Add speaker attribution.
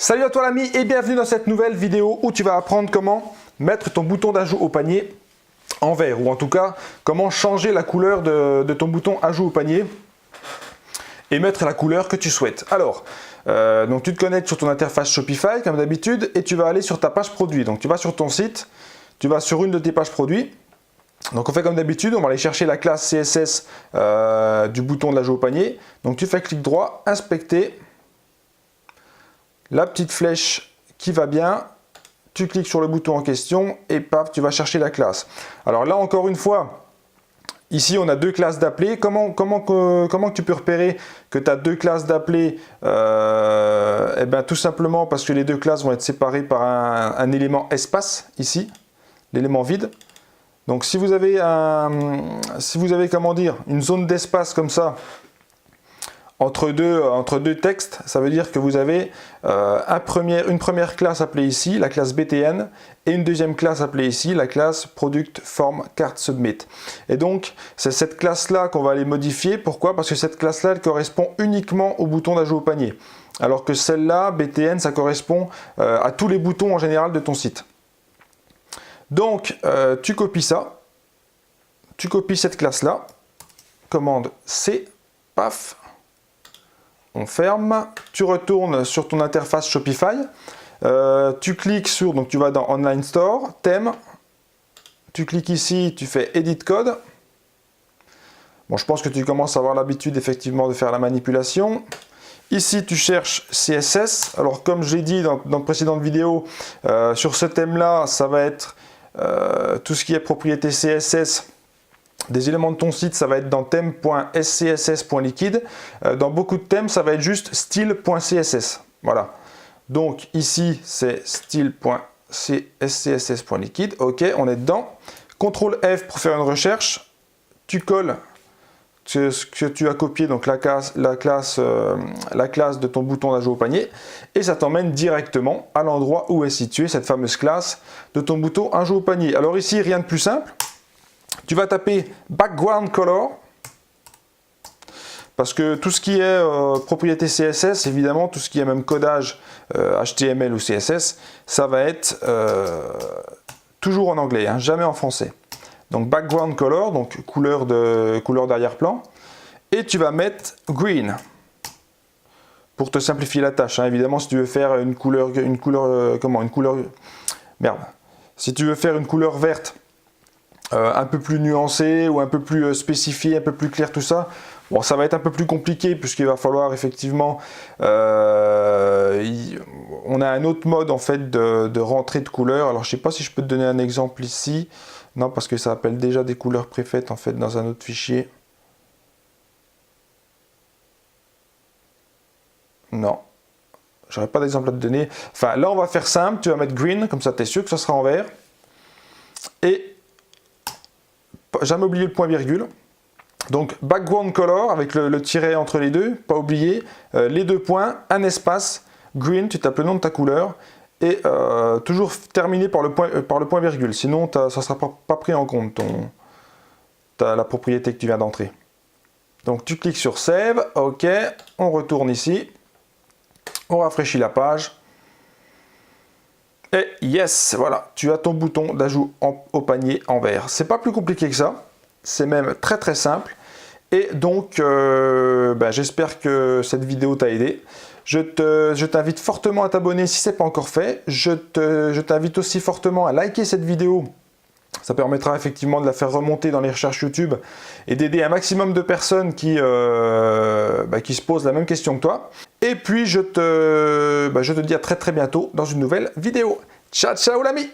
Speaker 1: Salut à toi l'ami et bienvenue dans cette nouvelle vidéo où tu vas apprendre comment mettre ton bouton d'ajout au panier en vert, ou en tout cas comment changer la couleur de ton bouton ajout au panier et mettre la couleur que tu souhaites. Alors, donc tu te connectes sur ton interface Shopify comme d'habitude et tu vas aller sur ta page produit. Donc tu vas sur ton site, tu vas sur une de tes pages produits. Donc on fait comme d'habitude, on va aller chercher la classe CSS du bouton de l'ajout au panier. Donc tu fais clic droit, inspecter, la petite flèche qui va bien, tu cliques sur le bouton en question et paf, tu vas chercher la classe. Alors là encore une fois, ici on a deux classes d'appelés. Comment tu peux repérer que tu as deux classes d'appelés? Eh bien tout simplement parce que les deux classes vont être séparées par un élément espace ici, l'élément vide. Donc si vous avez comment dire, une zone d'espace comme ça entre deux textes, ça veut dire que vous avez une première classe appelée ici, la classe BTN, et une deuxième classe appelée ici, la classe Product Form Cart Submit. Et donc, c'est cette classe-là qu'on va aller modifier. Pourquoi? Parce que cette classe-là, elle correspond uniquement au bouton d'ajout au panier. Alors que celle-là, BTN, ça correspond à tous les boutons en général de ton site. Donc, tu copies ça. Tu copies cette classe-là. Commande C, paf. On ferme, tu retournes sur ton interface Shopify, tu cliques sur, donc tu vas dans Online Store, thème, tu cliques ici, tu fais Edit Code. Bon, je pense que tu commences à avoir l'habitude effectivement de faire la manipulation. Ici, tu cherches CSS. Alors, comme je l'ai dit dans de précédentes vidéos, sur ce thème-là, ça va être tout ce qui est propriété CSS. Des éléments de ton site, ça va être dans thème.scss.liquide. Dans beaucoup de thèmes, ça va être juste style.css. Voilà. Donc ici, c'est style.scss.liquide. Ok, on est dedans. CTRL F pour faire une recherche. Tu colles ce que tu as copié, donc la classe de ton bouton d'ajout au panier. Et ça t'emmène directement à l'endroit où est située cette fameuse classe de ton bouton ajout au panier. Alors ici, rien de plus simple. Tu vas taper background color parce que tout ce qui est propriété CSS, évidemment, tout ce qui est même codage HTML ou CSS, ça va être toujours en anglais, hein, jamais en français. Donc background color, donc couleur d'arrière-plan, et tu vas mettre green pour te simplifier la tâche. Hein. Évidemment, si tu veux faire si tu veux faire une couleur verte, un peu plus nuancé ou un peu plus spécifié, un peu plus clair tout ça. Bon, ça va être un peu plus compliqué puisqu'il va falloir effectivement, on a un autre mode en fait de rentrée de couleurs. Alors je sais pas si je peux te donner un exemple ici, non parce que ça appelle déjà des couleurs préfaites en fait dans un autre fichier. Non, j'aurais pas d'exemple à te donner. Enfin là on va faire simple, tu vas mettre green, comme ça tu es sûr que ça sera en vert. Et jamais oublier le point virgule. Donc background color avec le tiret entre les deux, pas oublier, les deux points, un espace, green, tu tapes le nom de ta couleur et toujours terminé par le point virgule, sinon ça ne sera pas pris en compte la propriété que tu viens d'entrer. Donc tu cliques sur Save, ok, on retourne ici, on rafraîchit la page. Et yes, voilà, tu as ton bouton d'ajout au panier en vert. C'est pas plus compliqué que ça, c'est même très très simple. Et donc, j'espère que cette vidéo t'a aidé. Je t'invite fortement à t'abonner si ce n'est pas encore fait. Je t'invite aussi fortement à liker cette vidéo. Ça permettra effectivement de la faire remonter dans les recherches YouTube et d'aider un maximum de personnes qui se posent la même question que toi. Et puis je te dis à très très bientôt dans une nouvelle vidéo. Ciao ciao l'ami!